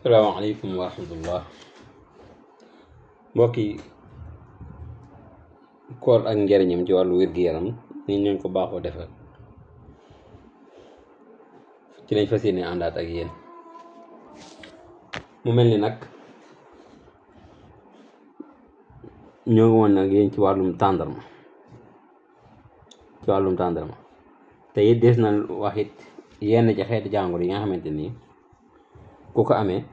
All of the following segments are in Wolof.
salaamaaleykum wa rahmatullah mbokk yi koor ak njariñam ci wàllu wér-gu-yaram niñ leen ko baaxoo defal ci lañ fas yéene àndaat ak yéen mu mel ni nag ñoo ngi woon nag yéen ci wàllum tàndarma te it des na wax it yenn ci xeeti jàngoro yi nga xamante ni ku ko amee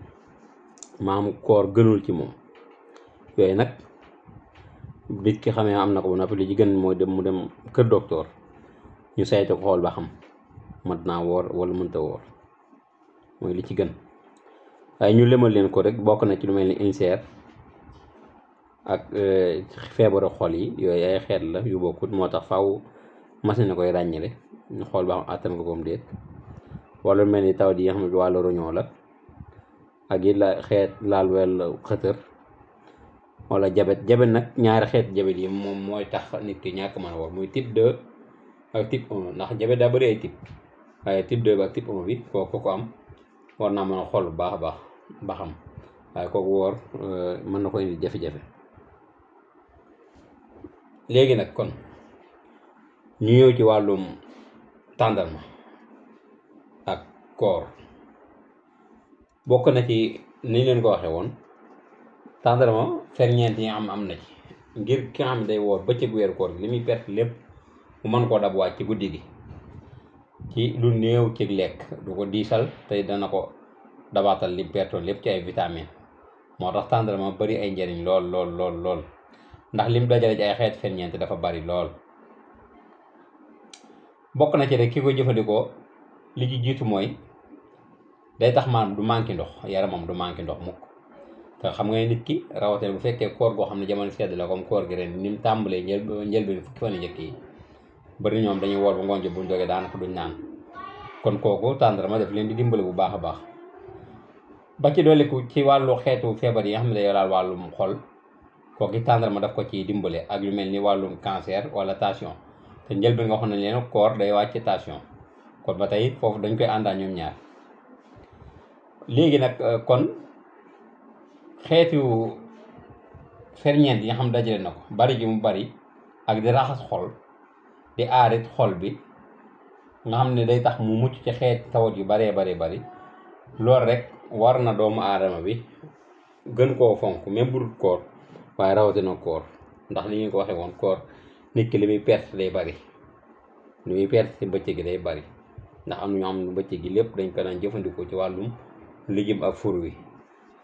maamu koor gënul ci moom yooyu nag nit ki xamee am na ko ba noppi li ci gën mooy mu dem kër docteur ñu saytu ko xool ba xam mat naa woor wala mënta woor mooy li ci gën waaye ñu lemal leen ko rek bokk na ci lu mel ni ulcère ak feebaru xol yi yooyu ay xeet la yu bokkut moo tax faw mas na koy ràññale ñu xool ba xam àttan nga koom déet wala lu mel ni taw di nga xam ne wàllu roñoo la ak yi la xeet laal wel xëtër wala jabet nag ñaari xeet jabet yi moom mooy tax nit ki ñàkk mën a woor muy type 2 ak type 1 ndax jabet daa bëri ay type waaye type 2 bi ak type 1 bi kooku ko am war naa mën a xool bu baax a baax ba xam waaye kooku woor mën na ko indi jafe-jafe léegi nag kon ñu ñëw ci wàllum tàndarma ak koor bokk na ci niñ leen ko waxee woon tàndarma ferñeent yi am na ci ngir ki nga xam ne day woor bëccëgu weeru koor gi li muy perte lépp mu mën koo dab waaj ci guddi gi ci lu néew ci lekk du ko diisal te dana ko dabaatal li pertoon lépp ci ay vitamine moo tax tàndarma bari ay njariñ lool ndax lim dajale ci ay xeet ferñeent dafa bari lool bokk na ci rek ki ko jëfandikoo li ci jiitu mooy day tax maanaam du manqué ndox yaramam du manqué ndox mukk te xam nga nit ki rawatina bu fekkee koor goo xam ne jamono sedd la comme koor gi ren ni mu tàmbalee njëlbeen fukki fan njëkk yi bari ñoom dañuy woor ba ngoon ji buñ jógee daanaka duñ naan kon kooku tàndarma daf leen di dimbale bu baax a baax ba ci dolliku ci wàllu xeetu feebar yi nga xam ne day laal wàllum xol kooku tàndarma daf ko ciy dimbale ak lu mel ni wàllum cancer wala tension te njëlbeen nga xam ne leen koor day wàcc tension kon ba tey foofu dañ koy àndaa ñoom ñaar léegi nag kon xeetu ferñeent yi nga xam dajale na ko bari ji mu bari ak di raxas xol di aarit xol bi nga xam ne day tax mu mucc ci xeet tawat yu bari loolu rek war na doomu aadama bi gën koo fonk même bu dul koor waaye rawatina koor ndax li ñu ko waxee woon koor nit ki li muy perte day bari li muy perte ci bëccëg gi day bari ndax am na ñoo xam ne bëccëg gi lépp dañ ko daan jëfandikoo ci wàllum lijjum ak fur wi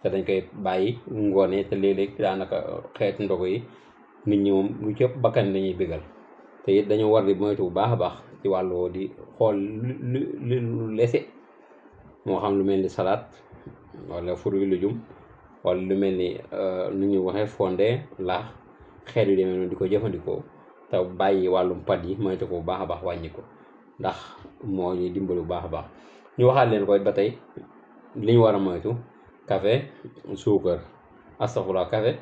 te dañ koy bàyyi ngoone te léeg-léeg daanaka xeetu ndogu yi nit ñi moom lu ci ëpp bakkan lañuy bégal te it dañoo war di moytu bu baax a baax ci wàllu di xool lu lese moo xam lu mel ni salade wala fur wi lujum wala lu mel ni nu ñu waxee fondé laax xeet yu demee noonu di ko jëfandikoo te bàyyi wàllum pat yi moytu ko bu baax a baax wàññi ko ndax moo ñuy dimbali bu baax a baax ñu waxaat leen koy ba tey li ñu war a moytu café suukar astafurlah café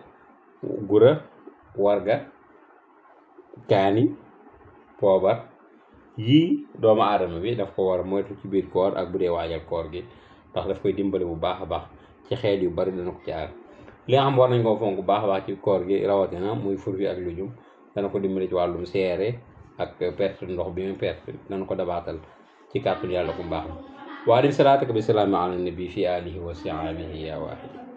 gura warga kaani poobar yii doomu aadama bi daf ko war a moytu ci biir koor ak bu dee waajal koor gi ndax daf koy dimbali bu baax a baax ci xeet yu bari dana ko ci aar li nga xam war nañ koo fonk bu baax a baax ci koor gi rawatina muy fur wi ak lujum dana ko dimbali ci wàllum seere ak perte ndox bi mu perte dana ko dabaatal ci kàttul yàlla ku baax ma wa alayhi salaatu wa salaamu ala nabi fi alihi wa sahbihi ya waahid